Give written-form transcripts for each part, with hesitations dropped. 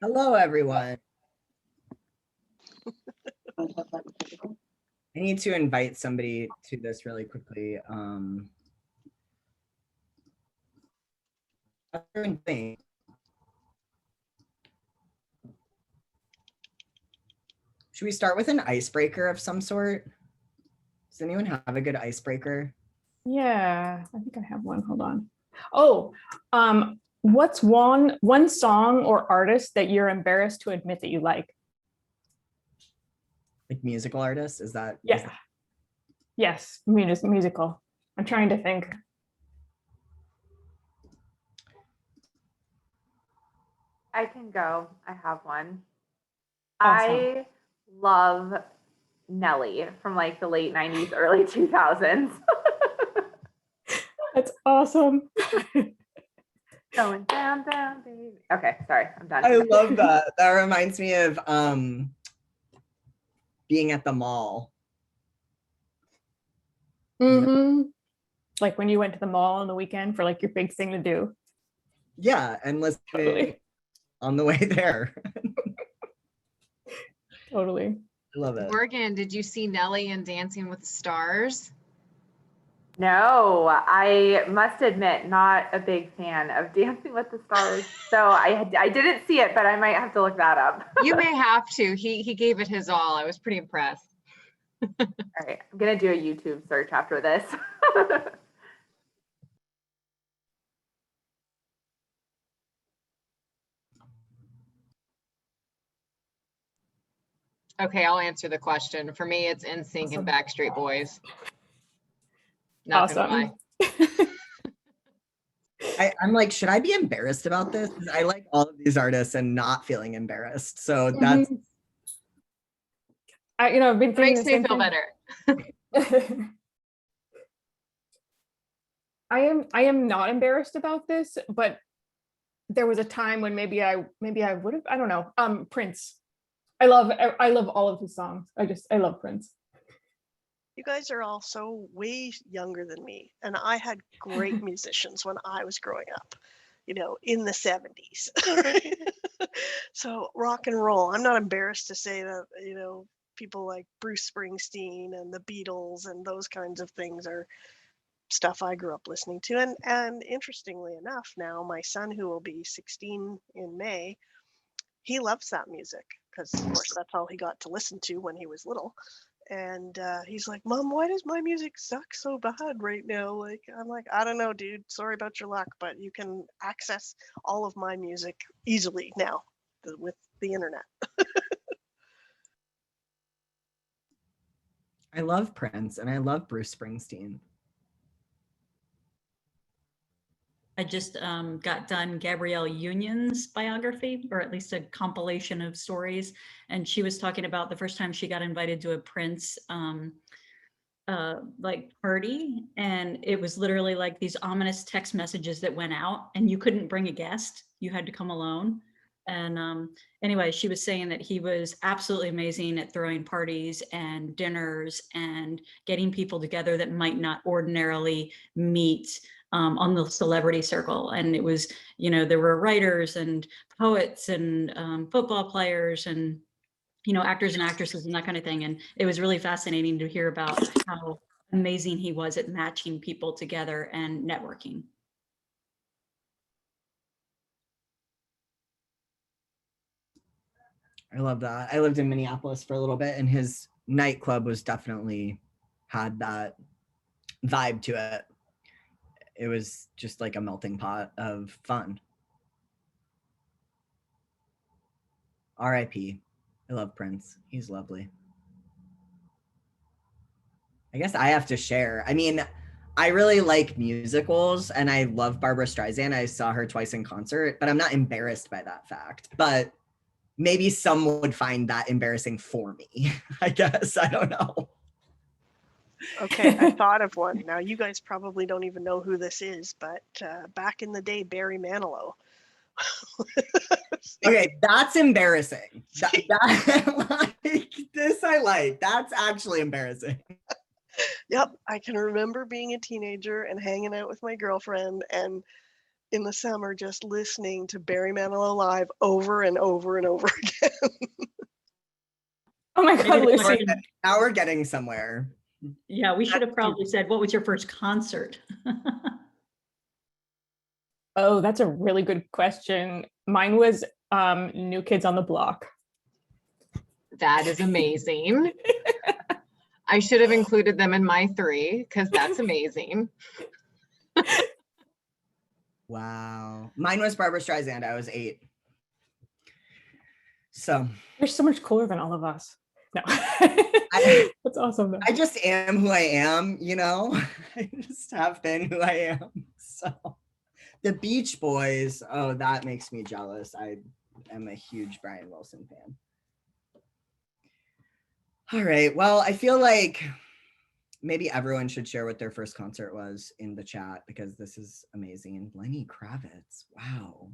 Hello, everyone. I need to invite somebody to this really quickly. Should we start with an icebreaker of some sort? Does anyone have a good icebreaker? Yeah, I think I have one. Hold on. Oh, what's one song or artist that you're embarrassed to admit that you like? Like musical artists? Is that? Yeah. Yes, musical. I'm trying to think. I can go. I have one. Awesome. I love Nelly from like the late 90s, early 2000s. That's awesome. Going down, down, baby. Okay, sorry, I'm done. I love that. That reminds me of being at the mall. Mm-hmm. Like when you went to the mall on the weekend for like your big thing to do. Yeah, and listening Totally. on the way there. Totally. I love it. Morgan, did you see Nelly in Dancing with the Stars? No, I must admit, not a big fan of Dancing with the Stars. So I didn't see it, but I might have to look that up. You may have to. He gave it his all. I was pretty impressed. All right, I'm gonna do a YouTube search after this. Okay, I'll answer the question. For me, it's NSYNC Awesome. and Backstreet Boys. Not gonna Awesome. lie. I'm like, should I be embarrassed about this? 'Cause I like all of these artists and not feeling embarrassed. So that's I've been It thinking makes the me same feel thing. better. I am not embarrassed about this, but there was a time when maybe I would have, I don't know. Prince. I love all of his songs. I love Prince. You guys are all so way younger than me, and I had great musicians when I was growing up, in the 70s. So rock and roll. I'm not embarrassed to say that, people like Bruce Springsteen and the Beatles and those kinds of things are stuff I grew up listening to. And interestingly enough, now my son, who will be 16 in May, he loves that music because, of course, that's all he got to listen to when he was little. And he's like, Mom, why does my music suck so bad right now? Like, I'm like, I don't know, dude. Sorry about your luck, but you can access all of my music easily now with the internet. I love Prince and I love Bruce Springsteen. I just got done Gabrielle Union's biography, or at least a compilation of stories. And she was talking about the first time she got invited to a Prince like party. And it was literally like these ominous text messages that went out and you couldn't bring a guest. You had to come alone. And anyway, she was saying that he was absolutely amazing at throwing parties and dinners and getting people together that might not ordinarily meet on the celebrity circle. And it was, there were writers and poets and football players and, actors and actresses and that kind of thing. And it was really fascinating to hear about how amazing he was at matching people together and networking. I love that. I lived in Minneapolis for a little bit and his nightclub was definitely had that vibe to it. It was just like a melting pot of fun. R.I.P. I love Prince. He's lovely. I guess I have to share. I mean, I really like musicals and I love Barbara Streisand. I saw her twice in concert, but I'm not embarrassed by that fact. But maybe some would find that embarrassing for me, I guess. I don't know. Okay, I thought of one. Now, you guys probably don't even know who this is, but back in the day, Barry Manilow. Okay, that's embarrassing. Like, this I like. That's actually embarrassing. Yep, I can remember being a teenager and hanging out with my girlfriend, and in the summer just listening to Barry Manilow live over and over and over again. Oh my Maybe God, the Lucy. question- Now we're getting somewhere. Yeah, we should have probably said, what was your first concert? Oh, that's a really good question. Mine was New Kids on the Block. That is amazing. I should have included them in my 3 because that's amazing. Wow. Mine was Barbara Streisand. I was 8. So You're so much cooler than all of us. No. That's awesome though. I just am who I am, you know? I just have been who I am. So the Beach Boys, oh, that makes me jealous. I am a huge Brian Wilson fan. All right. Well, I feel like maybe everyone should share what their first concert was in the chat because this is amazing. Lenny Kravitz. Wow.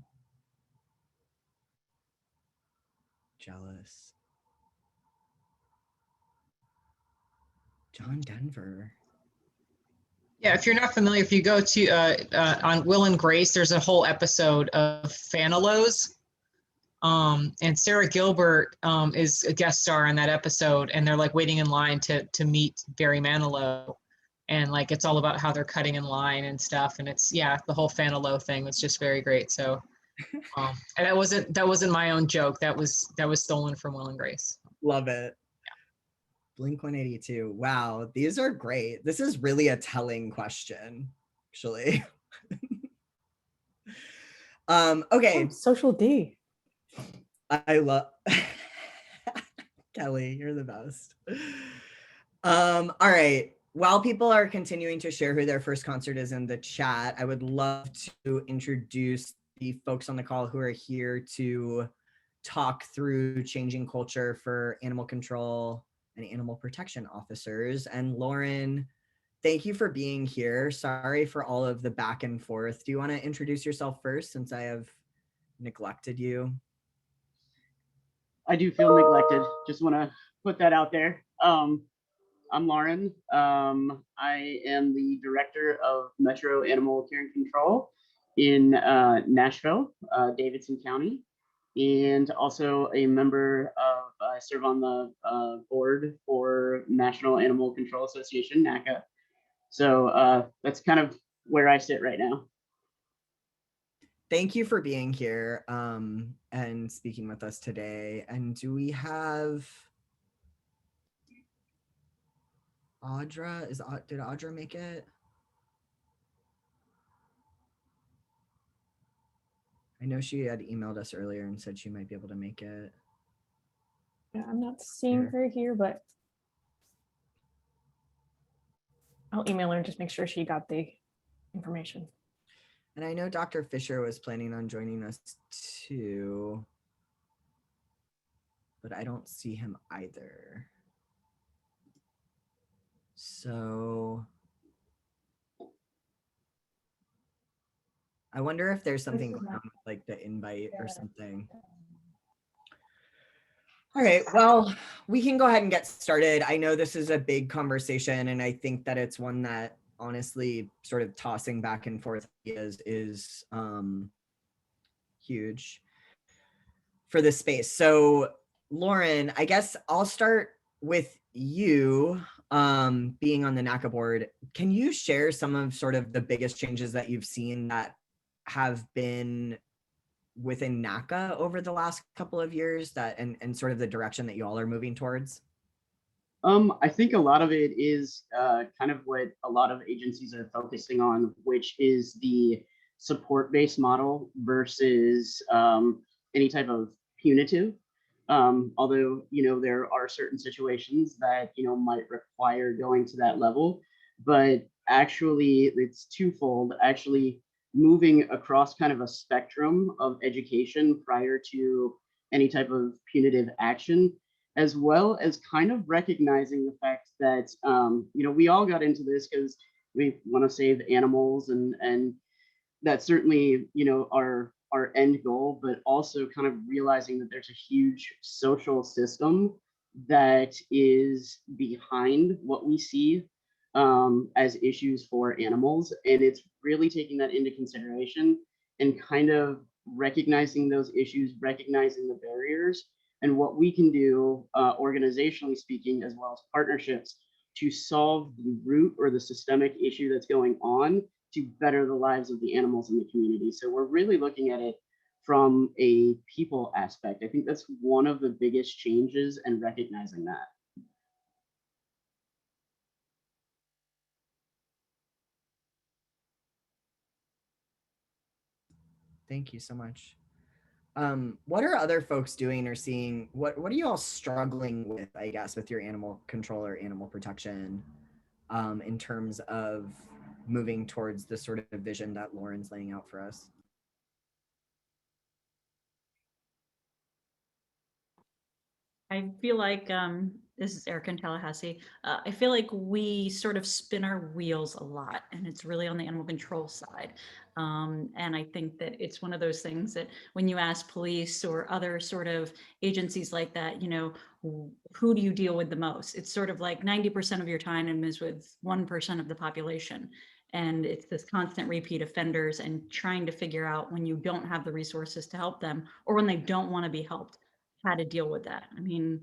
Jealous. John Denver. Yeah, if you're not familiar, if you go to on Will and Grace, there's a whole episode of Fanilows. And Sarah Gilbert is a guest star in that episode, and they're like waiting in line to meet Barry Manilow. And like it's all about how they're cutting in line and stuff. And it's the whole Fanilow thing was just very great. So and that wasn't my own joke. That was stolen from Will and Grace. Love it. Blink 182. Wow, these are great. This is really a telling question, actually. Okay. Oh, Social D. I love Kelly, you're the best. All right. While people are continuing to share who their first concert is in the chat, I would love to introduce the folks on the call who are here to talk through changing culture for animal control and animal protection officers. And Lauren, thank you for being here. Sorry for all of the back and forth. Do you want to introduce yourself first since I have neglected you? I do feel neglected. Just want to put that out there. I'm Lauren. I am the director of Metro Animal Care and Control in Nashville, Davidson County, and also a member of, I serve on the board for National Animal Control Association, NACA. So that's kind of where I sit right now. Thank you for being here and speaking with us today. And do we have Audra? Did Audra make it? I know she had emailed us earlier and said she might be able to make it. Yeah, I'm not seeing her here, but I'll email her and just make sure she got the information. And I know Dr. Fisher was planning on joining us too, but I don't see him either. So I wonder if there's something going on with like the invite or something. All right, well, we can go ahead and get started. I know this is a big conversation, and I think that it's one that honestly sort of tossing back and forth is huge for this space. So Lauren, I guess I'll start with you being on the NACA board. Can you share some of sort of the biggest changes that you've seen that have been within NACA over the last couple of years that and sort of the direction that you all are moving towards? I think a lot of it is kind of what a lot of agencies are focusing on, which is the support-based model versus any type of punitive. Although, there are certain situations that, might require going to that level, but actually it's twofold, actually moving across kind of a spectrum of education prior to any type of punitive action, as well as kind of recognizing the fact that, we all got into this because we want to save animals and that's certainly, our end goal, but also kind of realizing that there's a huge social system that is behind what we see as issues for animals. And it's really taking that into consideration and kind of recognizing those issues, recognizing the barriers, and what we can do organizationally speaking, as well as partnerships, to solve the root or the systemic issue that's going on to better the lives of the animals in the community. So we're really looking at it from a people aspect. I think that's one of the biggest changes, and recognizing that. Thank you so much. What are other folks doing or seeing? What are you all struggling with, I guess, with your animal control or animal protection in terms of moving towards the sort of vision that Lauren's laying out for us? I feel like this is Erica in Tallahassee. I feel like we sort of spin our wheels a lot, and it's really on the animal control side. And I think that it's one of those things that when you ask police or other sort of agencies like that, you know, who do you deal with the most? It's sort of like 90% of your time is with 1% of the population. And it's this constant repeat offenders and trying to figure out when you don't have the resources to help them or when they don't want to be helped, how to deal with that. I mean,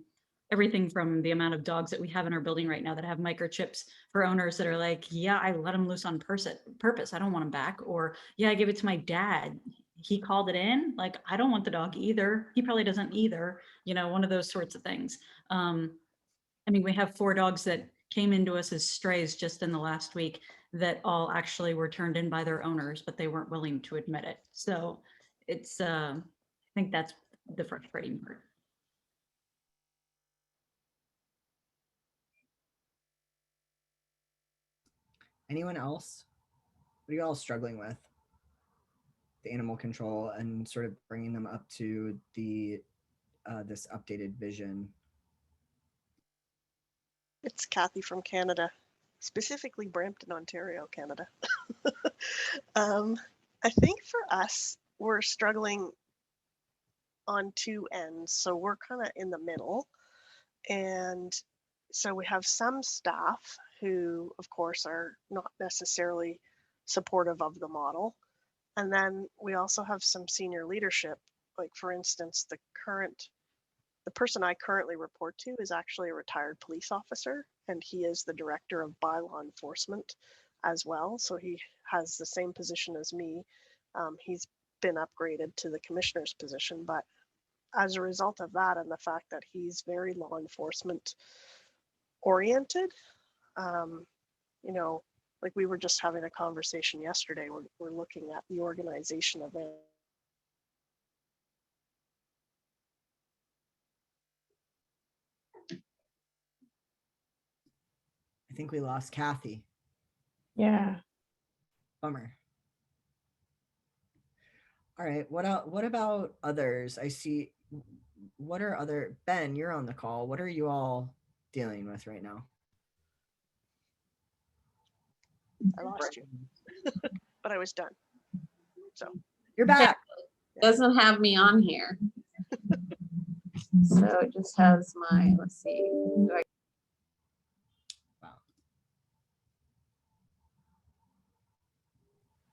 everything from the amount of dogs that we have in our building right now that have microchips for owners that are like, yeah, I let him loose on purpose. I don't want him back. Or yeah, I give it to my dad. He called it in. Like, I don't want the dog either. He probably doesn't either. You know, one of those sorts of things. I mean, we have 4 dogs that came into us as strays just in the last week that all actually were turned in by their owners, but they weren't willing to admit it. So it's, I think that's the frustrating part. Anyone else? What are you all struggling with? The animal control and sort of bringing them up to the this updated vision. It's Kathy from Canada, specifically Brampton, Ontario, Canada. I think for us, we're struggling on 2 ends. So we're kind of in the middle. And so we have some staff who, of course, are not necessarily supportive of the model. And then we also have some senior leadership. Like, for instance, the person I currently report to is actually a retired police officer, and he is the director of bylaw enforcement as well. So he has the same position as me. He's been upgraded to the commissioner's position, but as a result of that and the fact that he's very law enforcement oriented, you know, like we were just having a conversation yesterday, we're looking at the organization of it. I think we lost Kathy. Yeah. Bummer. All right. What about others? I see. What are other, Ben, you're on the call. What are you all dealing with right now? I lost you, but I was done. So You're back. Doesn't have me on here. So it just has my, let's see. Wow.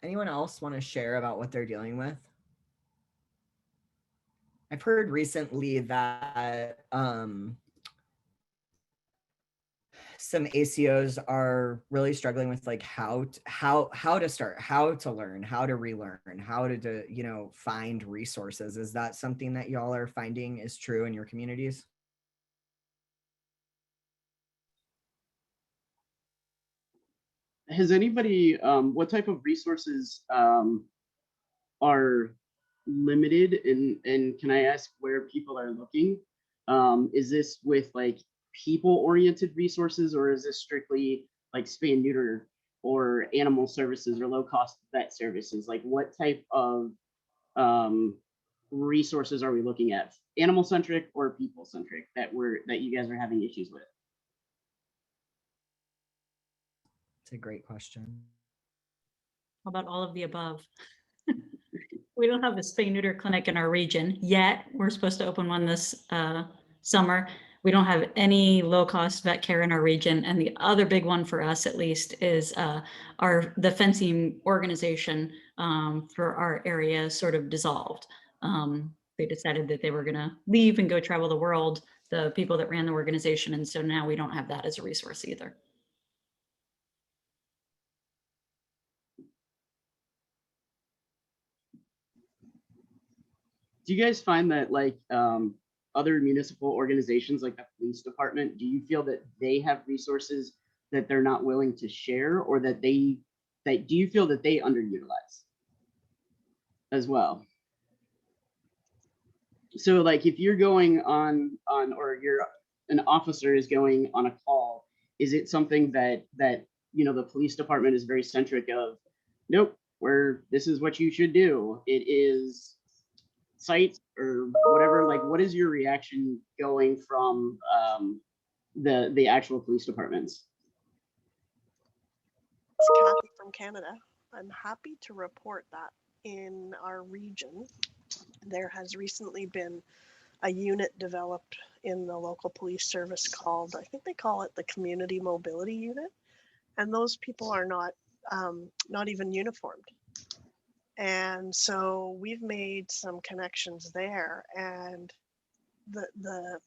Anyone else want to share about what they're dealing with? I've heard recently that some ACOs are really struggling with like how to start, how to learn, how to relearn, how to you know, find resources. Is that something that y'all are finding is true in your communities? Has anybody, what type of resources are limited, and can I ask where people are looking? Is this with like people-oriented resources, or is this strictly like spay and neuter or animal services or low-cost vet services? Like, what type of resources are we looking at? Animal-centric or people-centric that you guys are having issues with? It's a great question. How about all of the above? We don't have a spay neuter clinic in our region yet. We're supposed to open one this summer. we don't have any low-cost vet care in our region. And the other big one for us, at least, is the fencing organization for our area sort of dissolved. They decided that they were going to leave and go travel the world, the people that ran the organization. And so now we don't have that as a resource either. Do you guys find that like other municipal organizations like the police department, do you feel that they have resources that they're not willing to share, or that do you feel that they underutilize as well? So like if you're going on or an officer is going on a call, is it something that you know the police department is very centric of, nope, this is what you should do, it is sites or whatever? Like, what is your reaction going from the actual police departments? It's Kathy from Canada. I'm happy to report that in our region, there has recently been a unit developed in the local police service called, I think they call it the Community Mobility Unit. And those people are not even uniformed. And so we've made some connections there, and the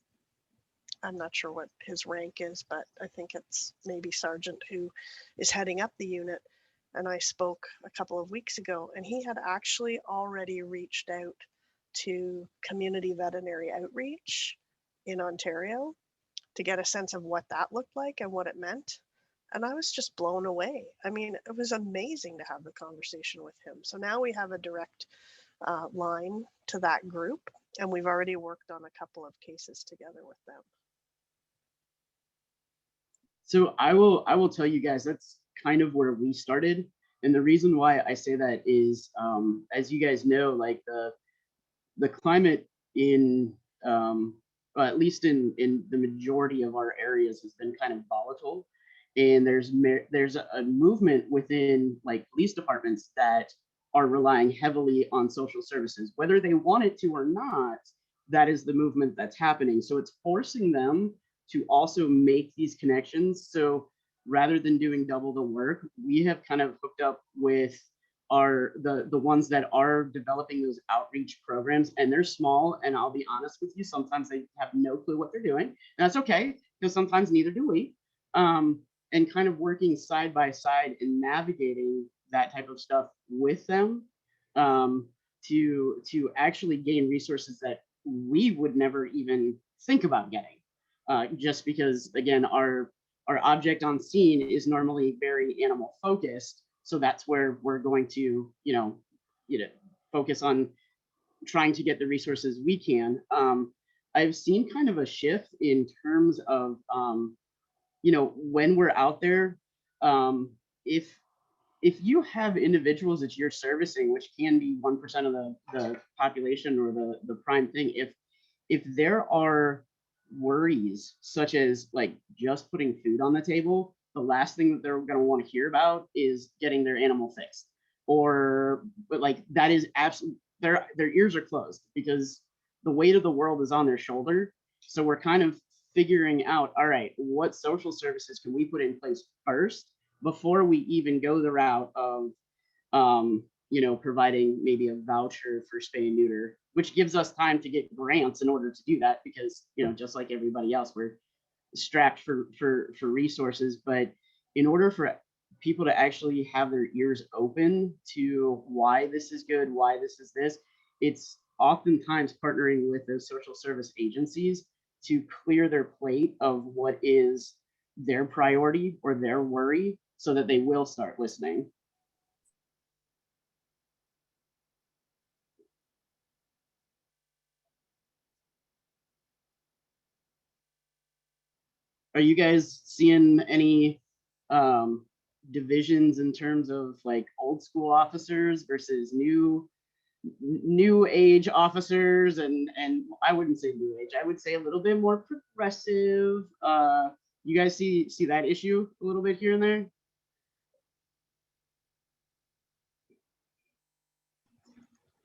I'm not sure what his rank is, but I think it's maybe sergeant who is heading up the unit. And I spoke a couple of weeks ago, and he had actually already reached out to community veterinary outreach in Ontario to get a sense of what that looked like and what it meant. And I was just blown away. I mean, it was amazing to have the conversation with him. So now we have a direct line to that group, and we've already worked on a couple of cases together with them. So I will tell you guys, that's kind of where we started. And the reason why I say that is, as you guys know, like the climate in, at least in the majority of our areas, has been kind of volatile. And there's a movement within like police departments that are relying heavily on social services, whether they want it to or not. That is the movement that's happening. So it's forcing them to also make these connections. So rather than doing double the work, we have kind of hooked up with the ones that are developing those outreach programs, and they're small. And I'll be honest with you, sometimes they have no clue what they're doing. And that's okay, because sometimes neither do we. And kind of working side by side and navigating that type of stuff with them, to actually gain resources that we would never even think about getting, just because, again, our object on scene is normally very animal focused. So that's where we're going to, focus on trying to get the resources we can. I've seen kind of a shift in terms of, when we're out there, if you have individuals that you're servicing, which can be 1% of the population or the prime thing, if there are worries such as like just putting food on the table, the last thing that they're going to want to hear about is getting their animal fixed, but like that is absolutely, their ears are closed because the weight of the world is on their shoulder. So we're kind of figuring out, all right, what social services can we put in place first before we even go the route of providing maybe a voucher for spay and neuter, which gives us time to get grants in order to do that, because just like everybody else, we're strapped for resources. But in order for people to actually have their ears open to why this is good, why this is this, it's oftentimes partnering with those social service agencies to clear their plate of what is their priority or their worry, so that they will start listening. Are you guys seeing any divisions in terms of like old school officers versus new age officers? And I wouldn't say new age, I would say a little bit more progressive. You guys see that issue a little bit here and there?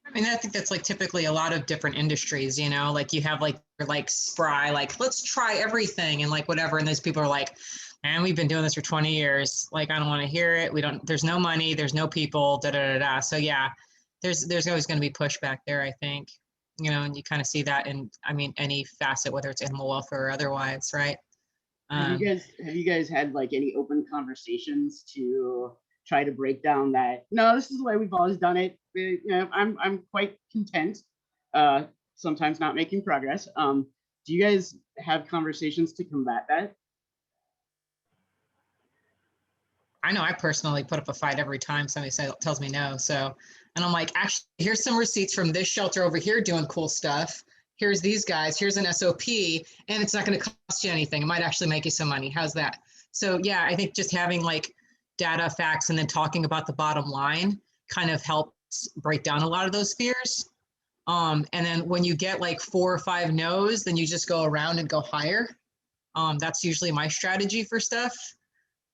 I mean, I think that's like typically a lot of different industries, you know, like you have like Spry, like, let's try everything and like whatever. And those people are like, man, we've been doing this for 20 years. Like, I don't want to hear it. There's no money, there's no people, da, da, da, da. So yeah, there's always going to be pushback there, I think, you know, and you kind of see that in, I mean, any facet, whether it's animal welfare or otherwise, right? Have you guys had like any open conversations to try to break down that, no, this is the way we've always done it. You know, I'm quite content, sometimes not making progress. Do you guys have conversations to combat that? I know I personally put up a fight every time somebody tells me no. So, and I'm like, actually, here's some receipts from this shelter over here doing cool stuff. Here's these guys, here's an SOP, and it's not going to cost you anything. It might actually make you some money. How's that? So yeah, I think just having like data, facts, and then talking about the bottom line kind of helps break down a lot of those fears. And then when you get like 4 or 5 no's, then you just go around and go higher. That's usually my strategy for stuff.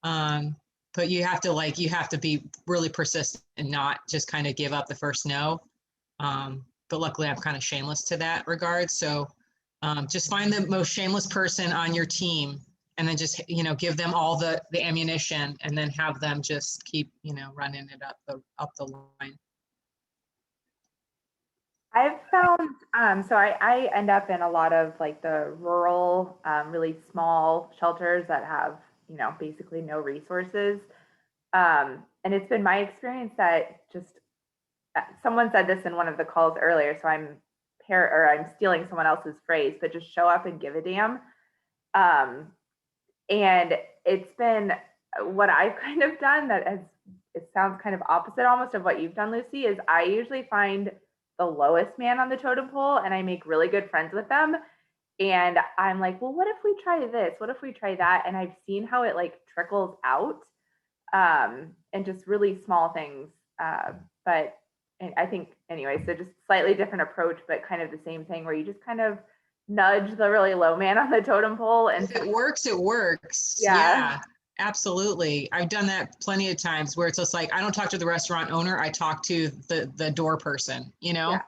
But you have to be really persistent and not just kind of give up the first no. But luckily I'm kind of shameless to that regard. So just find the most shameless person on your team and then just, you know, give them all the ammunition and then have them just keep, you know, running it up the line. I've found, so I end up in a lot of like the rural, really small shelters that have, you know, basically no resources. And it's been my experience that just, someone said this in one of the calls earlier, so I'm stealing someone else's phrase, but just show up and give a damn. And it's been what I've kind of done it sounds kind of opposite almost of what you've done, Lucy, is I usually find the lowest man on the totem pole and I make really good friends with them. And I'm like, well, what if we try this? What if we try that? And I've seen how it like trickles out, and just really small things. But I think anyway, so just slightly different approach, but kind of the same thing where you just kind of nudge the really low man on the totem pole. And if it works, it works. Yeah, absolutely. I've done that plenty of times where it's just like, I don't talk to the restaurant owner. I talk to the door person, you know,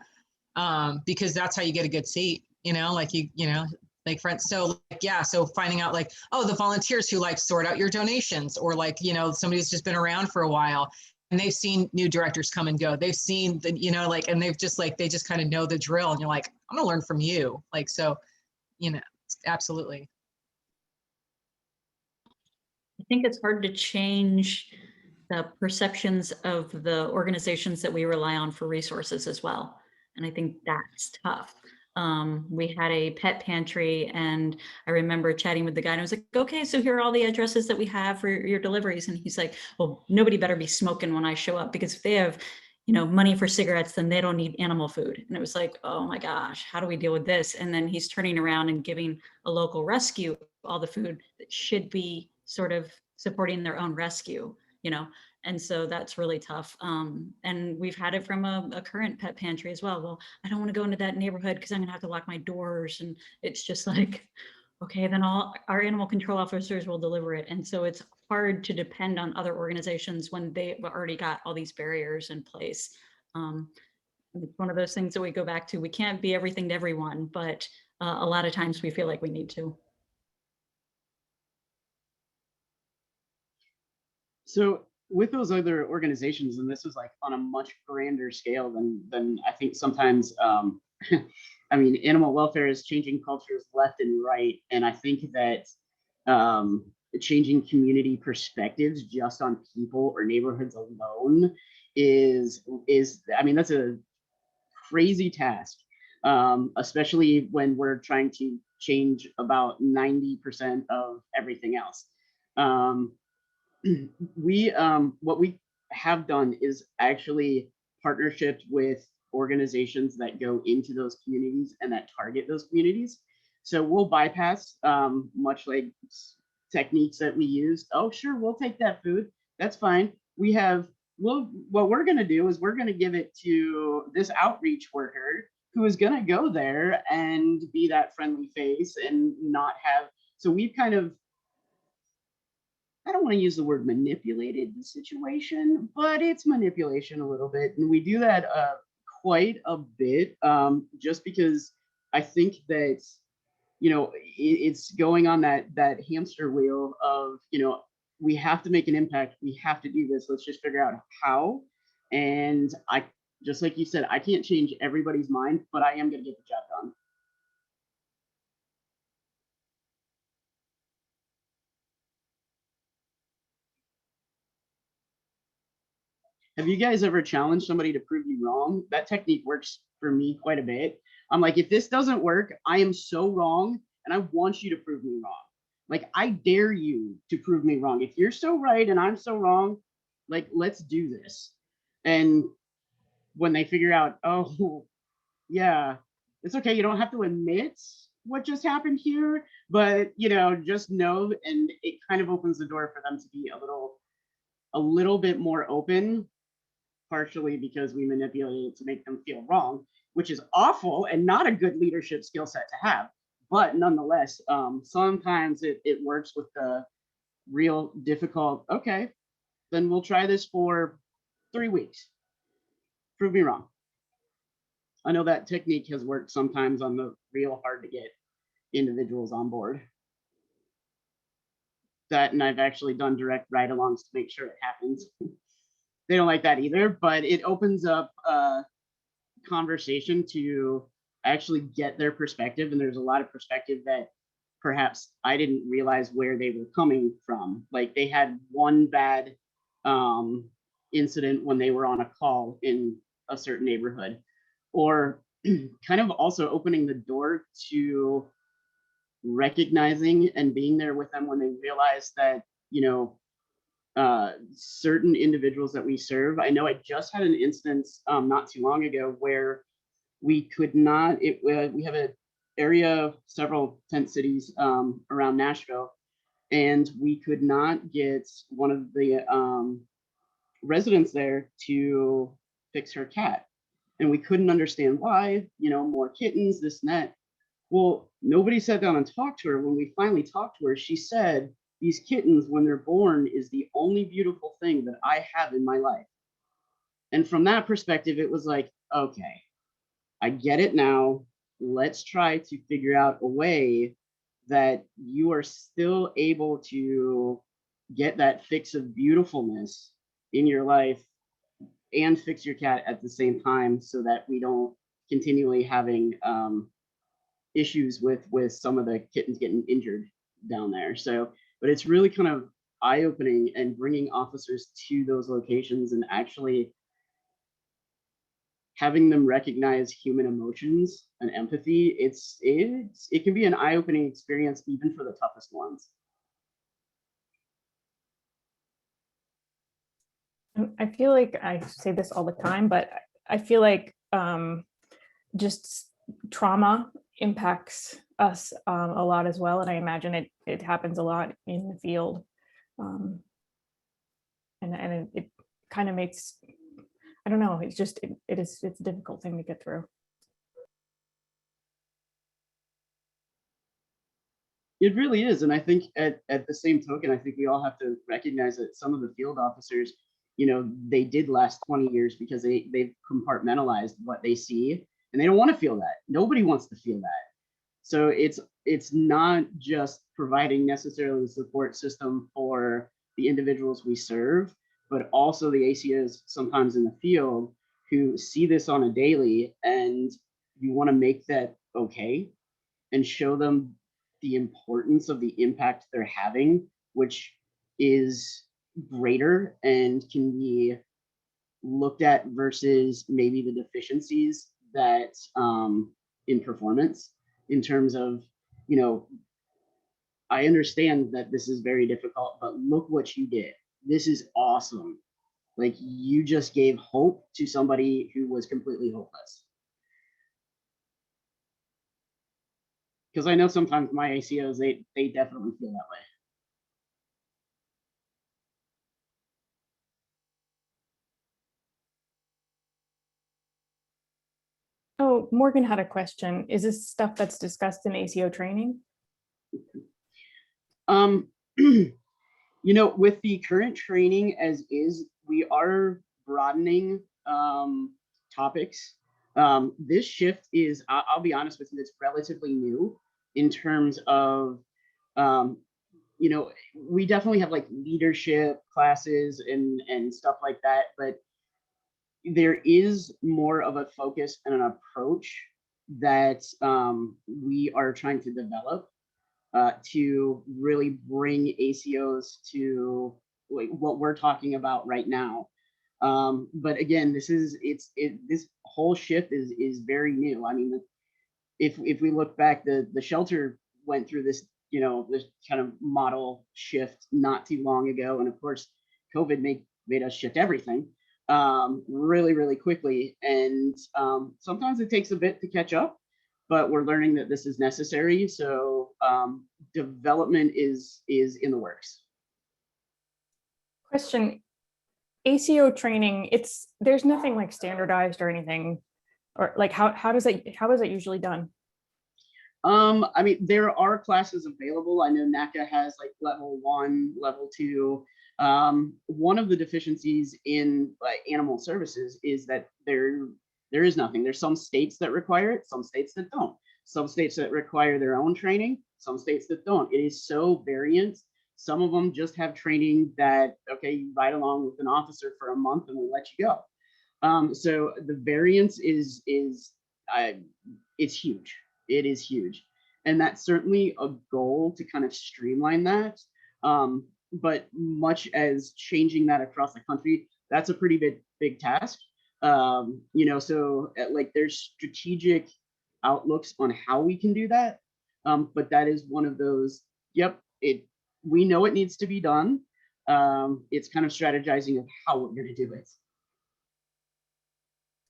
because that's how you get a good seat, you know, like you know, like friends. So like, yeah. So finding out like, oh, the volunteers who like sort out your donations, or like, you know, somebody who's just been around for a while and they've seen new directors come and go. They've seen the, you know, like, and they've just like, they just kind of know the drill and you're like, I'm gonna learn from you. Like, so, you know, absolutely. I think it's hard to change the perceptions of the organizations that we rely on for resources as well. And I think that's tough. We had a pet pantry and I remember chatting with the guy and I was like, okay, so here are all the addresses that we have for your deliveries. And he's like, well, nobody better be smoking when I show up, because if they have, you know, money for cigarettes, then they don't need animal food. And it was like, oh my gosh, how do we deal with this? And then he's turning around and giving a local rescue all the food that should be sort of supporting their own rescue, you know? And so that's really tough. And we've had it from a current pet pantry as well. Well, I don't want to go into that neighborhood because I'm going to have to lock my doors. And it's just like, okay, then all our animal control officers will deliver it. And so it's hard to depend on other organizations when they've already got all these barriers in place. It's one of those things that we go back to. We can't be everything to everyone, but a lot of times we feel like we need to. So with those other organizations, and this is like on a much grander scale than I think sometimes, I mean, animal welfare is changing cultures left and right. And I think that changing community perspectives just on people or neighborhoods alone is, I mean, that's a crazy task, especially when we're trying to change about 90% of everything else. What we have done is actually partnerships with organizations that go into those communities and that target those communities. So we'll bypass, much like techniques that we used. Oh, sure, we'll take that food. That's fine. What we're going to do is we're going to give it to this outreach worker who is going to go there and be that friendly face and not have. So we've kind of, I don't want to use the word manipulated the situation, but it's manipulation a little bit. And we do that quite a bit, just because I think that, it's going on that hamster wheel of, we have to make an impact. We have to do this. Let's just figure out how. And just like you said, I can't change everybody's mind, but I am going to get the job done. Have you guys ever challenged somebody to prove you wrong? That technique works for me quite a bit. I'm like, if this doesn't work, I am so wrong, and I want you to prove me wrong. Like, I dare you to prove me wrong. If you're so right and I'm so wrong, like, let's do this. And when they figure out, oh, yeah, it's okay. You don't have to admit what just happened here, but, just know, and it kind of opens the door for them to be a little bit more open, partially because we manipulated it to make them feel wrong, which is awful and not a good leadership skill set to have. But nonetheless, sometimes it works with the real difficult, okay, then we'll try this for 3 weeks. Prove me wrong. I know that technique has worked sometimes on the real hard to get individuals on board. That, and I've actually done direct ride-alongs to make sure it happens. They don't like that either, but it opens up a conversation to actually get their perspective. And there's a lot of perspective that perhaps I didn't realize where they were coming from. Like, they had one bad incident when they were on a call in a certain neighborhood, or kind of also opening the door to recognizing and being there with them when they realize that, certain individuals that we serve. I know I just had an instance not too long ago where we could not, we have an area of several tent cities around Nashville, and we could not get one of the residents there to fix her cat. And we couldn't understand why, more kittens, this and that. Well, nobody sat down and talked to her. When we finally talked to her, she said, these kittens, when they're born, is the only beautiful thing that I have in my life. And from that perspective, it was like, okay, I get it now. Let's try to figure out a way that you are still able to get that fix of beautifulness in your life and fix your cat at the same time, so that we don't continually having issues with some of the kittens getting injured down there. So, but it's really kind of eye-opening and bringing officers to those locations and actually having them recognize human emotions and empathy. It can be an eye-opening experience even for the toughest ones. I feel like I say this all the time, but I feel like just trauma impacts us a lot as well. And I imagine it happens a lot in the field. And it kind of makes, I don't know, it's a difficult thing to get through. It really is. And I think at the same token, I think we all have to recognize that some of the field officers, they did last 20 years because they've compartmentalized what they see, and they don't want to feel that. Nobody wants to feel that. So it's not just providing necessarily the support system for the individuals we serve, but also the ACOs sometimes in the field who see this on a daily, and you want to make that okay and show them the importance of the impact they're having, which is greater and can be looked at versus maybe the deficiencies that in performance, in terms of, I understand that this is very difficult, but look what you did. This is awesome. Like, you just gave hope to somebody who was completely hopeless. Because I know sometimes my ACOs, they definitely feel that way. Oh, Morgan had a question. Is this stuff that's discussed in ACO training? With the current training as is, we are broadening topics This shift is, I'll be honest with you, it's relatively new in terms of, you know, we definitely have like leadership classes and stuff like that, but there is more of a focus and an approach that we are trying to develop to really bring ACOs to like what we're talking about right now. But again, this whole shift is very new. I mean, if we look back, the shelter went through this, you know, this kind of model shift not too long ago, and of course, COVID made us shift everything really quickly, and sometimes it takes a bit to catch up, but we're learning that this is necessary. So development is in the works. Question, ACO training, there's nothing like standardized or anything, or like how is it usually done? I mean, there are classes available. I know NACA has like level 1, level 2. One of the deficiencies in like animal services is that there is nothing. There's some states that require it, some states that don't. Some states that require their own training, some states that don't. It is so variant. Some of them just have training that, okay, you ride along with an officer for a month and we let you go. So the variance is it's huge. It is huge. And that's certainly a goal to kind of streamline that. But much as changing that across the country, that's a pretty big task. You know, so like there's strategic outlooks on how we can do that. But that is one of those, yep, we know it needs to be done. It's kind of strategizing of how we're going to do it.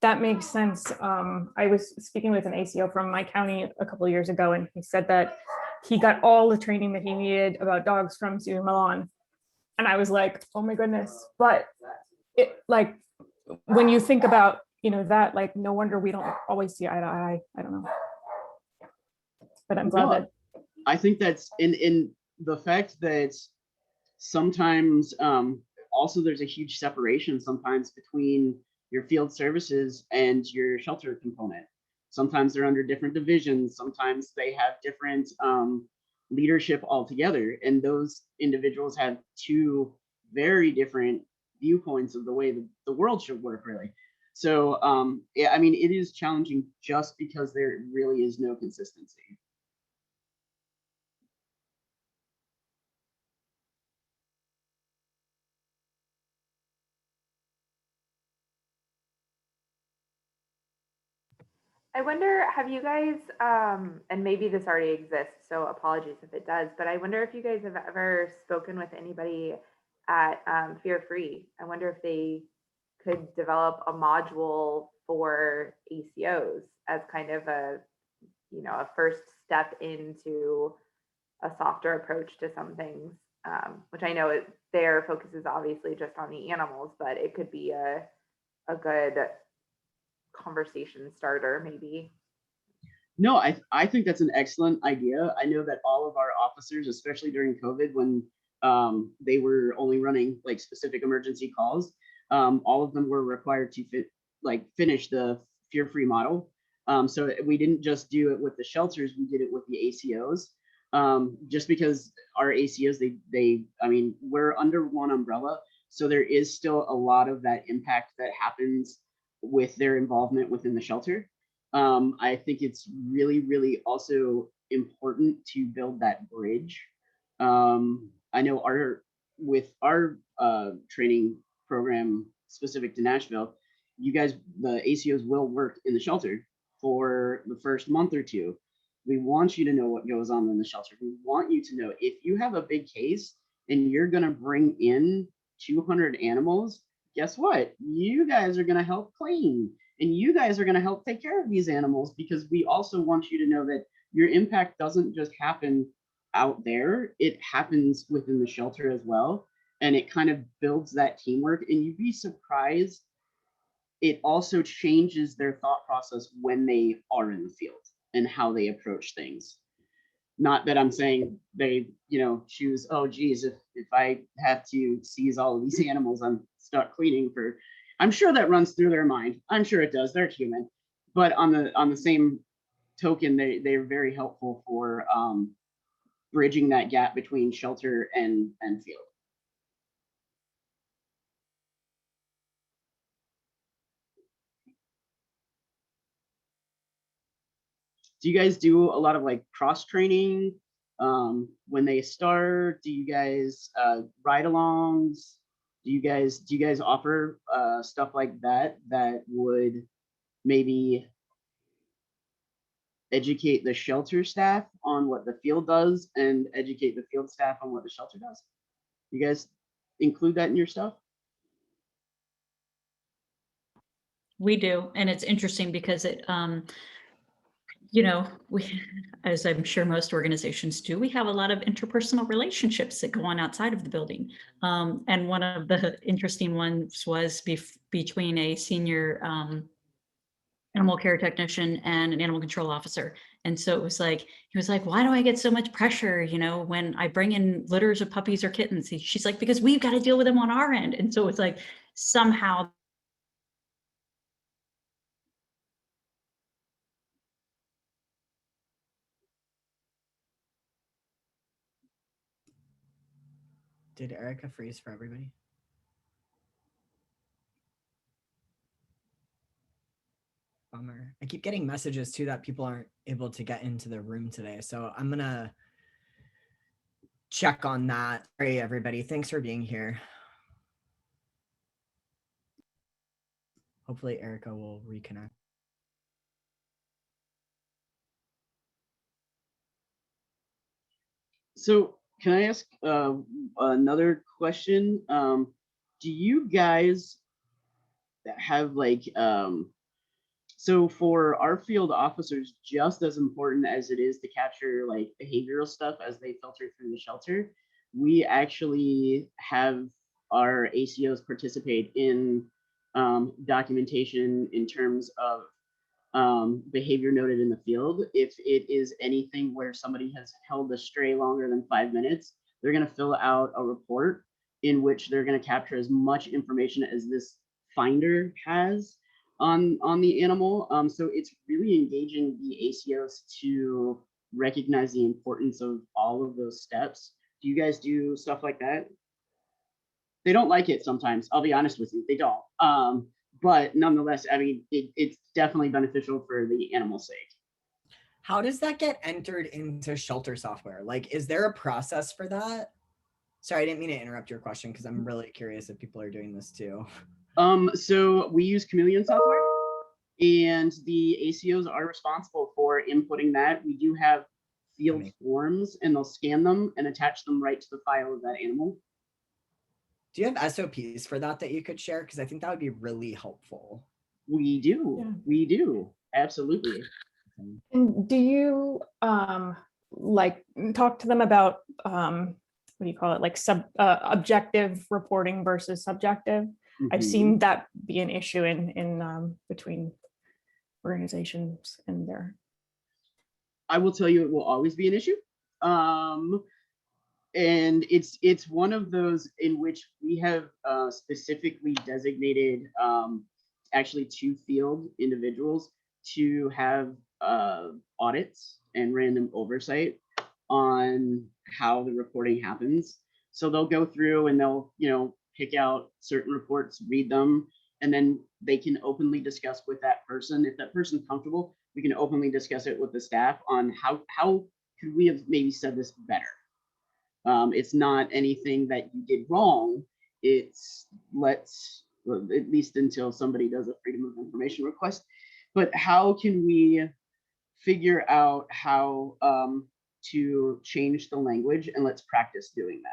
That makes sense. I was speaking with an ACO from my county a couple of years ago, and he said that he got all the training that he needed about dogs from Sue Milan. And I was like, oh my goodness. But it, like, when you think about, you know, that, like, no wonder we don't always see eye to eye. I don't know. But I'm glad that. I think that's in the fact that sometimes also there's a huge separation sometimes between your field services and your shelter component. Sometimes they're under different divisions. Sometimes they have different leadership altogether. And those individuals have two very different viewpoints of the way the world should work, really. So yeah, I mean, it is challenging just because there really is no consistency. I wonder, have you guys, and maybe this already exists, so apologies if it does, but I wonder if you guys have ever spoken with anybody at Fear Free. I wonder if they could develop a module for ACOs as kind of a, you know, a first step into a softer approach to some things, which I know their focus is obviously just on the animals, but it could be a good conversation starter, maybe. No, I think that's an excellent idea. I know that all of our officers, especially during COVID, when they were only running like specific emergency calls, all of them were required to finish the fear-free model. So we didn't just do it with the shelters, we did it with the ACOs. Just because our ACOs, I mean, we're under one umbrella, so there is still a lot of that impact that happens with their involvement within the shelter. I think it's really also important to build that bridge. I know with our training program specific to Nashville, you guys, the ACOs will work in the shelter for the first month or two. We want you to know what goes on in the shelter. We want you to know if you have a big case and you're going to bring in 200 animals, guess what? You guys are going to help clean, and you guys are going to help take care of these animals, because we also want you to know that your impact doesn't just happen out there, it happens within the shelter as well. And it kind of builds that teamwork, and you'd be surprised. It also changes their thought process when they are in the field and how they approach things. Not that I'm saying they, you know, choose, oh geez, if I have to seize all of these animals, I'm stuck cleaning for, I'm sure that runs through their mind. I'm sure it does, they're human. but on the same token, they're very helpful for bridging that gap between shelter and field. Do you guys do a lot of like cross training when they start? Do you guys ride-alongs? Do you guys offer stuff like that that would maybe educate the shelter staff on what the field does and educate the field staff on what the shelter does? You guys include that in your stuff? We do, and it's interesting because it, you know, we, as I'm sure most organizations do, we have a lot of interpersonal relationships that go on outside of the building. And one of the interesting ones was between a senior animal care technician and an animal control officer. And so it was like, he was like, why do I get so much pressure, you know, when I bring in litters of puppies or kittens? She's like, because we've got to deal with them on our end. And so it's like, somehow Did Erica freeze for everybody? Bummer. I keep getting messages too that people aren't able to get into the room today. So I'm gonna check on that. Sorry, everybody. Thanks for being here. Hopefully Erica will reconnect. So can I ask another question? Do you guys have like, so for our field officers, just as important as it is to capture like behavioral stuff as they filter through the shelter, we actually have our ACOs participate in documentation in terms of behavior noted in the field. If it is anything where somebody has held a stray longer than 5 minutes, they're going to fill out a report in which they're going to capture as much information as this finder has on the animal. So it's really engaging the ACOs to recognize the importance of all of those steps. Do you guys do stuff like that? They don't like it sometimes. I'll be honest with you, they don't. But nonetheless, I mean, it's definitely beneficial for the animal's sake. How does that get entered into shelter software? Like, is there a process for that? Sorry, I didn't mean to interrupt your question because I'm really curious if people are doing this too. So we use Chameleon software, and the ACOs are responsible for inputting that. We do have field forms, and they'll scan them and attach them right to the file of that animal. Do you have SOPs for that you could share? Because I think that would be really helpful. We do. Yeah. We do. Absolutely. And do you like talk to them about what do you call it, like objective reporting versus subjective? Mm-hmm. I've seen that be an issue in between organizations and their. I will tell you, it will always be an issue. And it's one of those in which we have specifically designated actually 2 field individuals to have audits and random oversight on how the reporting happens. So they'll go through and they'll, you know, pick out certain reports, read them, and then they can openly discuss with that person. If that person's comfortable, we can openly discuss it with the staff on how could we have maybe said this better. It's not anything that you did wrong. It's at least until somebody does a freedom of information request. But how can we figure out how to change the language, and let's practice doing that.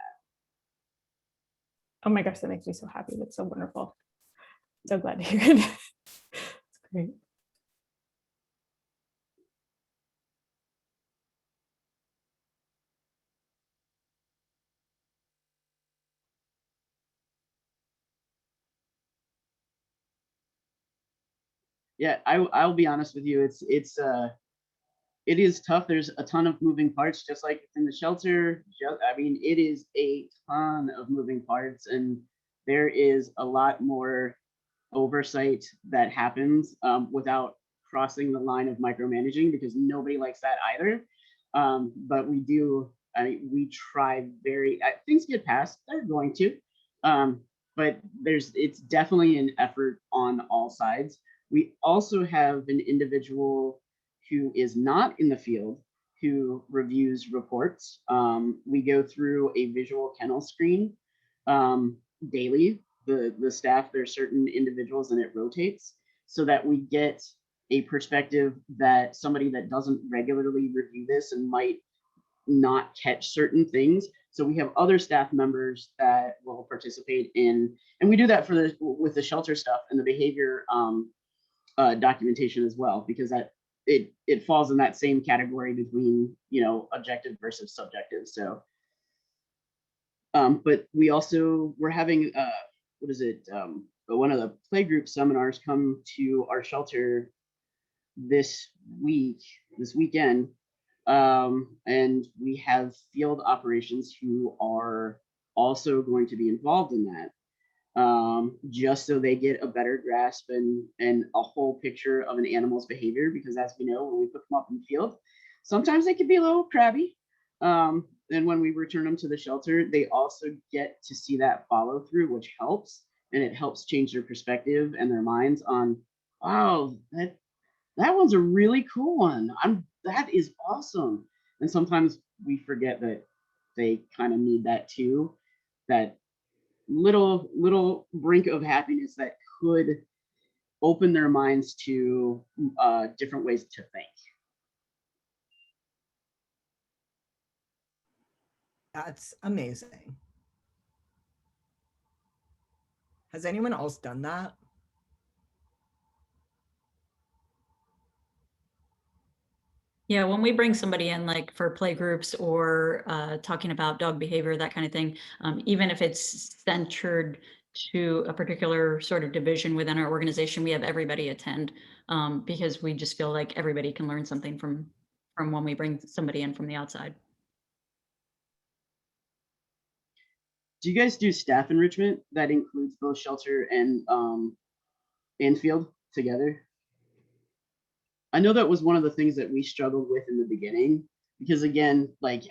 Oh my gosh, that makes me so happy. That's so wonderful. So glad to hear it. It's great. Yeah, I'll be honest with you. It is tough. There's a ton of moving parts, just like in the shelter. I mean, it is a ton of moving parts, and there is a lot more oversight that happens without crossing the line of micromanaging because nobody likes that either. But we do, I mean, we try things get passed, they're going to, but it's definitely an effort on all sides. We also have an individual who is not in the field who reviews reports. We go through a visual kennel screen daily. The staff, there's certain individuals and it rotates so that we get a perspective that somebody that doesn't regularly review this and might not catch certain things. So we have other staff members that will participate in, and we do that with the shelter stuff and the behavior documentation as well, because that it falls in that same category between, you know, objective versus subjective. So, but we're having one of the playgroup seminars come to our shelter this weekend, and we have field operations who are also going to be involved in that, just so they get a better grasp and a whole picture of an animal's behavior, because as we know, when we put them up in the field, sometimes they can be a little crabby. And when we return them to the shelter, they also get to see that follow through, which helps, and it helps change their perspective and their minds on, wow, that one's a really cool one. That is awesome. And sometimes we forget that they kind of need that too, that little brink of happiness that could open their minds to different ways to think. That's amazing. Has anyone else done that? Yeah, when we bring somebody in, like for play groups or talking about dog behavior, that kind of thing, even if it's centered to a particular sort of division within our organization, we have everybody attend, because we just feel like everybody can learn something from when we bring somebody in from the outside. Do you guys do staff enrichment that includes both shelter and field together? I know that was one of the things that we struggled with in the beginning, because again, like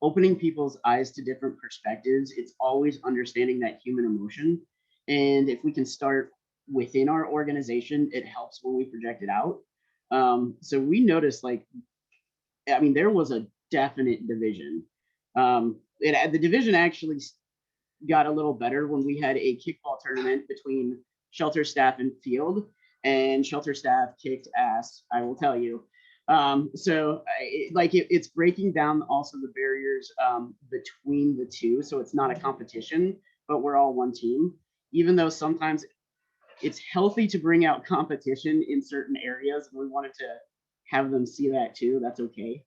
opening people's eyes to different perspectives, it's always understanding that human emotion. And if we can start within our organization, it helps when we project it out. So we noticed, like, I mean, there was a definite division. The division actually got a little better when we had a kickball tournament between shelter staff and field, and shelter staff kicked ass, I will tell you. So it's breaking down also the barriers between the two. So it's not a competition, but we're all one team, even though sometimes it's healthy to bring out competition in certain areas. We wanted to have them see that too. That's okay.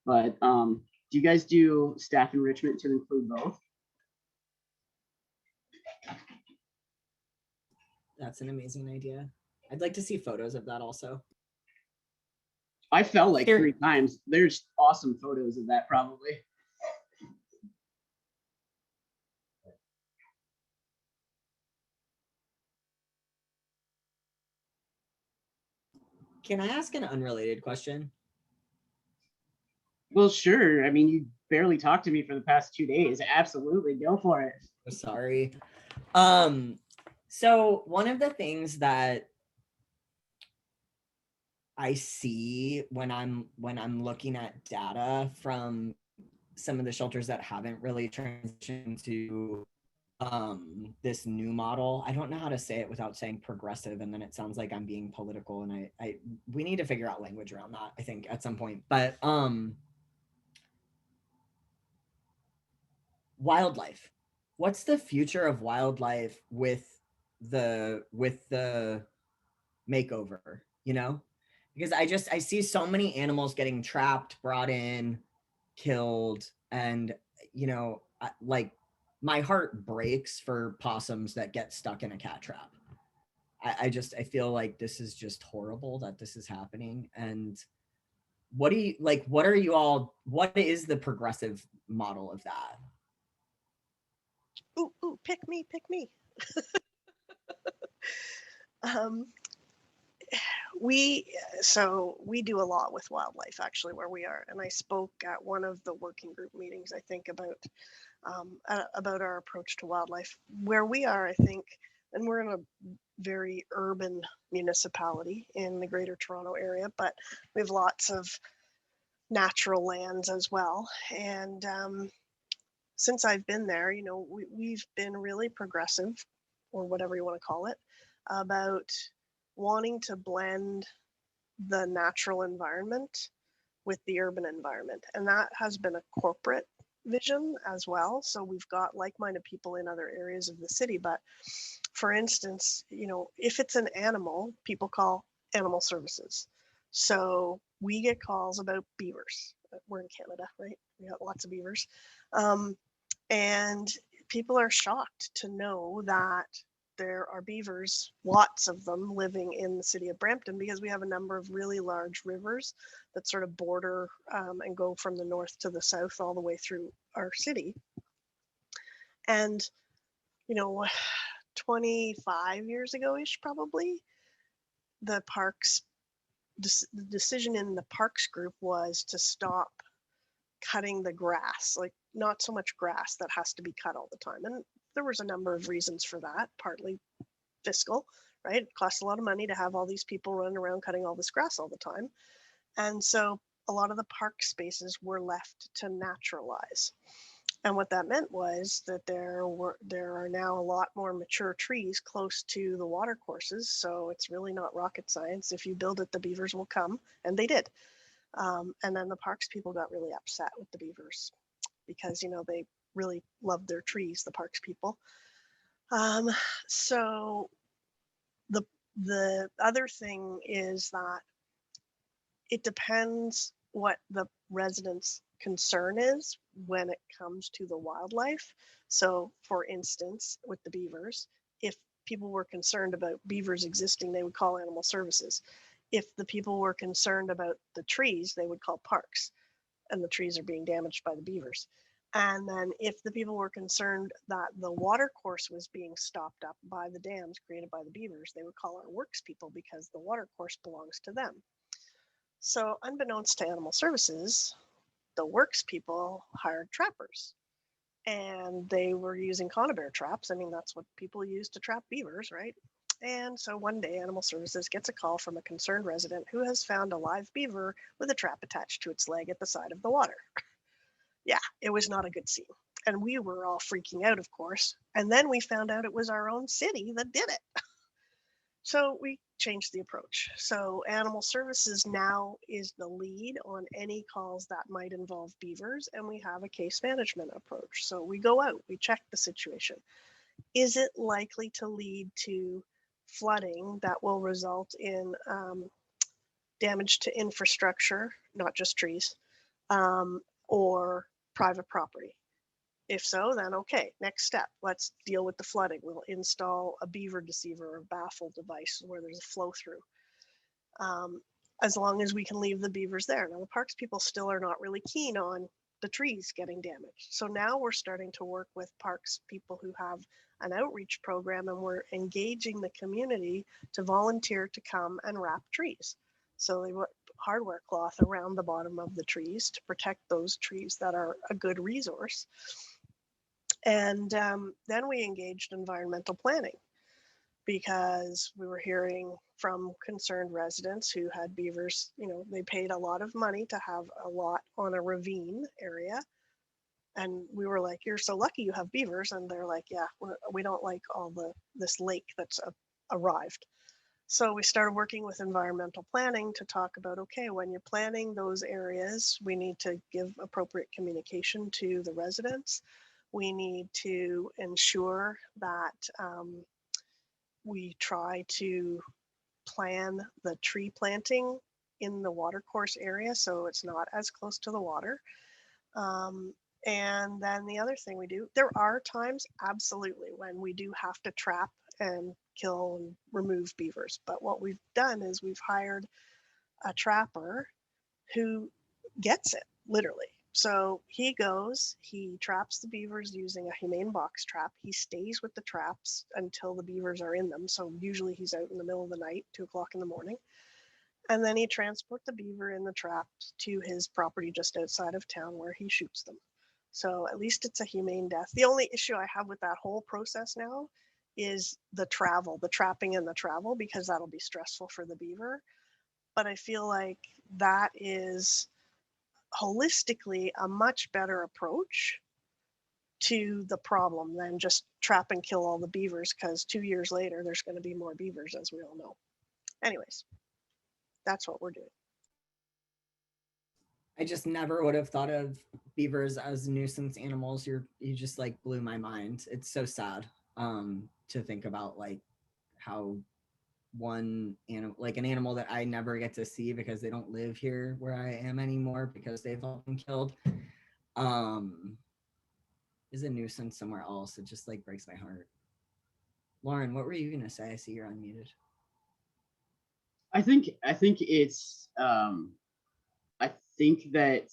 But do you guys do staff enrichment to include both? That's an amazing idea. I'd like to see photos of that also. I fell like 3 times. There's awesome photos of that probably. Can I ask an unrelated question? Well, sure. I mean, you barely talked to me for the past 2 days. Absolutely, go for it. Sorry. So one of the things that I see when I'm looking at data from some of the shelters that haven't really transitioned to this new model, I don't know how to say it without saying progressive, and then it sounds like I'm being political, and we need to figure out language around that, I think, at some point. But wildlife, what's the future of wildlife with the makeover, you know? Because I see so many animals getting trapped, brought in, killed, and you know, like my heart breaks for possums that get stuck in a cat trap. I feel like this is just horrible that this is happening. And what is the progressive model of that? Ooh, pick me. we do a lot with wildlife actually where we are, and I spoke at one of the working group meetings, I think, about our approach to wildlife where we are, I think, and we're in a very urban municipality in the Greater Toronto area, but we have lots of natural lands as well. And since I've been there, you know, we've been really progressive, or whatever you want to call it, about wanting to blend the natural environment with the urban environment. And that has been a corporate vision as well. So we've got like-minded people in other areas of the city. But for instance, you know, if it's an animal, people call animal services. So we get calls about beavers. We're in Canada, right? We got lots of beavers. And people are shocked to know that there are beavers, lots of them, living in the city of Brampton, because we have a number of really large rivers that sort of border and go from the north to the south all the way through our city. And, you know, 25 years ago-ish probably, the decision in the parks group was to stop cutting the grass, like not so much grass that has to be cut all the time. And there was a number of reasons for that, partly fiscal, right? It costs a lot of money to have all these people running around cutting all this grass all the time. And so a lot of the park spaces were left to naturalize. And what that meant was that there are now a lot more mature trees close to the water courses. So it's really not rocket science. If you build it, the beavers will come, and they did. And then the parks people got really upset with the beavers because, you know, they really loved their trees, the parks people. So the other thing is that it depends what the residents' concern is when it comes to the wildlife. So for instance, with the beavers, if people were concerned about beavers existing, they would call animal services. If the people were concerned about the trees, they would call parks, and the trees are being damaged by the beavers. And then if the people were concerned that the water course was being stopped up by the dams created by the beavers, they would call our works people because the water course belongs to them. So unbeknownst to animal services, the works people hired trappers, and they were using conibear traps. I mean, that's what people use to trap beavers, right? And so one day animal services gets a call from a concerned resident who has found a live beaver with a trap attached to its leg at the side of the water. Yeah, it was not a good scene. And we were all freaking out, of course. And then we found out it was our own city that did it. So we changed the approach. So animal services now is the lead on any calls that might involve beavers, and we have a case management approach. So we go out, we check the situation. Is it likely to lead to flooding that will result in damage to infrastructure, not just trees, or private property? If so, then okay, next step, let's deal with the flooding. We'll install a beaver deceiver or baffle device where there's a flow through. As long as we can leave the beavers there. Now the parks people still are not really keen on the trees getting damaged. So now we're starting to work with parks people who have an outreach program, and we're engaging the community to volunteer to come and wrap trees. So they put hardware cloth around the bottom of the trees to protect those trees that are a good resource. And then we engaged environmental planning because we were hearing from concerned residents who had beavers. You know, they paid a lot of money to have a lot on a ravine area. And we were like, you're so lucky you have beavers. And they're like, yeah, we don't like all this lake that's arrived. So we started working with environmental planning to talk about, okay, when you're planning those areas, we need to give appropriate communication to the residents. We need to ensure that we try to plan the tree planting in the watercourse area so it's not as close to the water. And then the other thing we do, there are times, absolutely, when we do have to trap and kill and remove beavers. But what we've done is we've hired a trapper who gets it, literally. So he goes, he traps the beavers using a humane box trap. He stays with the traps until the beavers are in them. So usually he's out in the middle of the night, 2 o'clock in the morning. And then he transports the beaver in the trap to his property just outside of town where he shoots them. So at least it's a humane death. The only issue I have with that whole process now is the travel, the trapping and the travel, because that'll be stressful for the beaver. But I feel like that is holistically a much better approach to the problem than just trap and kill all the beavers, because 2 years later there's going to be more beavers, as we all know. Anyways, that's what we're doing. I just never would have thought of beavers as nuisance animals. You just like blew my mind. It's so sad to think about like how one animal, like an animal that I never get to see because they don't live here where I am anymore because they've all been killed, is a nuisance somewhere else. It just like breaks my heart. Lauren, what were you gonna say? I see you're unmuted. I think it's I think that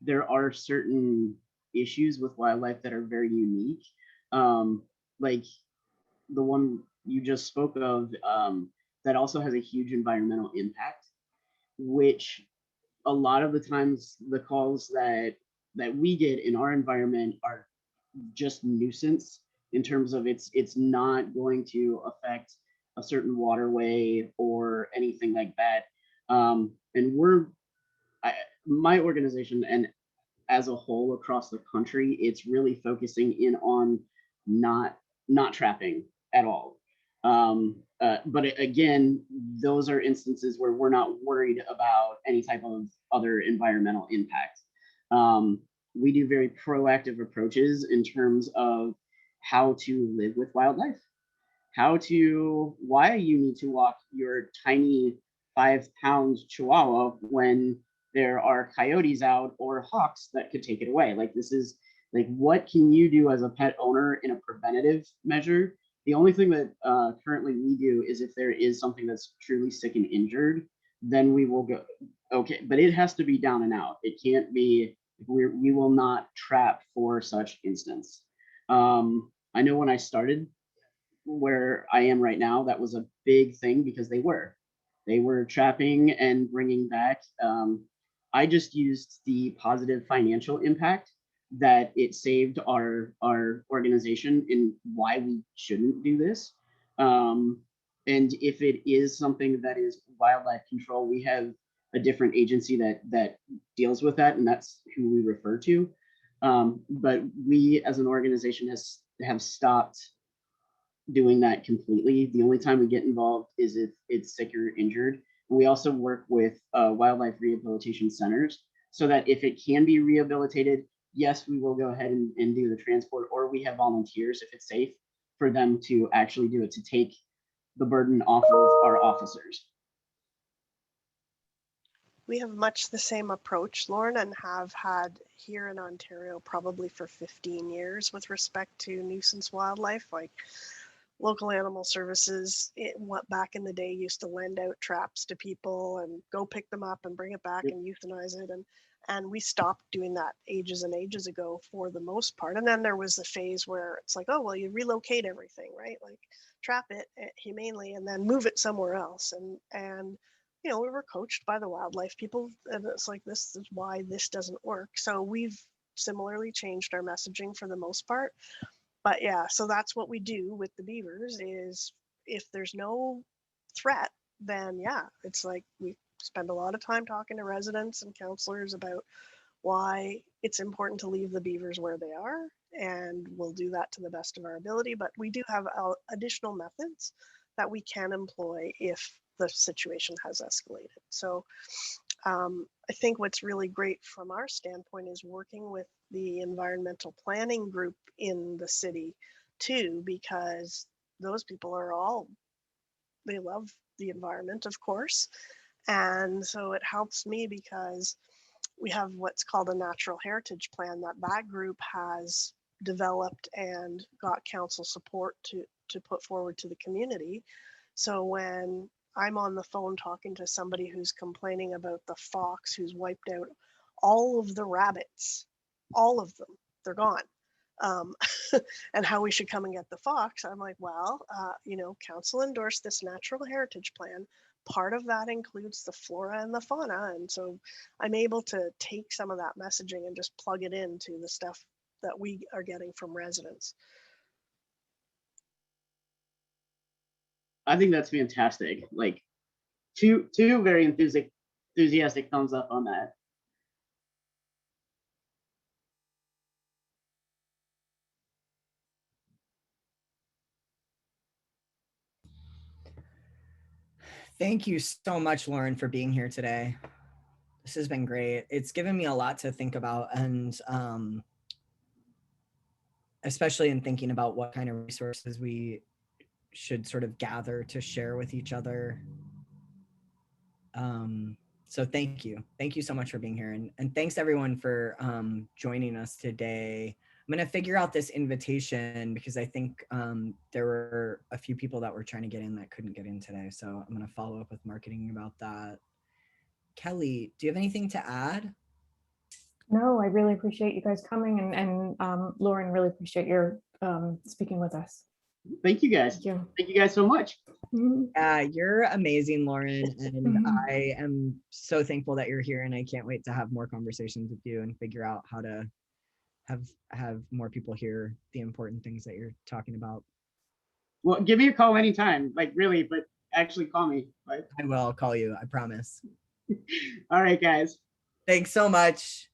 there are certain issues with wildlife that are very unique. Like the one you just spoke of, that also has a huge environmental impact, which a lot of the times the calls that we get in our environment are just nuisance in terms of it's not going to affect a certain waterway or anything like that. And my organization and as a whole across the country, it's really focusing in on not trapping at all. But again, those are instances where we're not worried about any type of other environmental impact. We do very proactive approaches in terms of how to live with wildlife, why you need to walk your tiny 5-pound chihuahua when there are coyotes out or hawks that could take it away. Like this is like, what can you do as a pet owner in a preventative measure? The only thing that currently we do is if there is something that's truly sick and injured, then we will go, okay, but it has to be down and out. It can't be, we will not trap for such instance. I know when I started where I am right now, that was a big thing because they were trapping and bringing back. I just used the positive financial impact that it saved our organization and why we shouldn't do this. And if it is something that is wildlife control, we have a different agency that deals with that, and that's who we refer to. But we as an organization have stopped doing that completely. The only time we get involved is if it's sick or injured. We also work with wildlife rehabilitation centers so that if it can be rehabilitated, yes, we will go ahead and do the transport, or we have volunteers if it's safe for them to actually do it, to take the burden off of our officers. We have much the same approach, Lauren, and have had here in Ontario probably for 15 years with respect to nuisance wildlife. Like local animal services, back in the day used to lend out traps to people and go pick them up and bring it back and euthanize it. And we stopped doing that ages and ages ago for the most part. And then there was a phase where it's like, oh, well, you relocate everything, right? Like trap it humanely and then move it somewhere else. And you know, we were coached by the wildlife people, and it's like, this is why this doesn't work. So we've similarly changed our messaging for the most part. But yeah, so that's what we do with the beavers is if there's no threat, then yeah, it's like we spend a lot of time talking to residents and counselors about why it's important to leave the beavers where they are. And we'll do that to the best of our ability. But we do have additional methods that we can employ if the situation has escalated. So I think what's really great from our standpoint is working with the environmental planning group in the city too, because those people are they love the environment, of course. And so it helps me because we have what's called a natural heritage plan that group has developed and got council support to put forward to the community. So when I'm on the phone talking to somebody who's complaining about the fox who's wiped out all of the rabbits, all of them, they're gone. And how we should come and get the fox. I'm like, well, you know, council endorsed this natural heritage plan. Part of that includes the flora and the fauna. And so I'm able to take some of that messaging and just plug it into the stuff that we are getting from residents. I think that's fantastic. Like two very enthusiastic thumbs up on that. Thank you so much, Lauren, for being here today. This has been great. It's given me a lot to think about, and especially in thinking about what kind of resources we should sort of gather to share with each other. So thank you. Thank you so much for being here. And thanks everyone for joining us today. I'm going to figure out this invitation because I think there were a few people that were trying to get in that couldn't get in today. So I'm going to follow up with marketing about that. Kelly, do you have anything to add? No, I really appreciate you guys coming, and Lauren, really appreciate your speaking with us. Thank you guys. Thank you. Thank you guys so much. You're amazing, Lauren, and I am so thankful that you're here, and I can't wait to have more conversations with you and figure out how to have more people hear the important things that you're talking about. Well, give me a call anytime, like really, but actually call me. Right? I will call you, I promise. All right, guys. Thanks so much.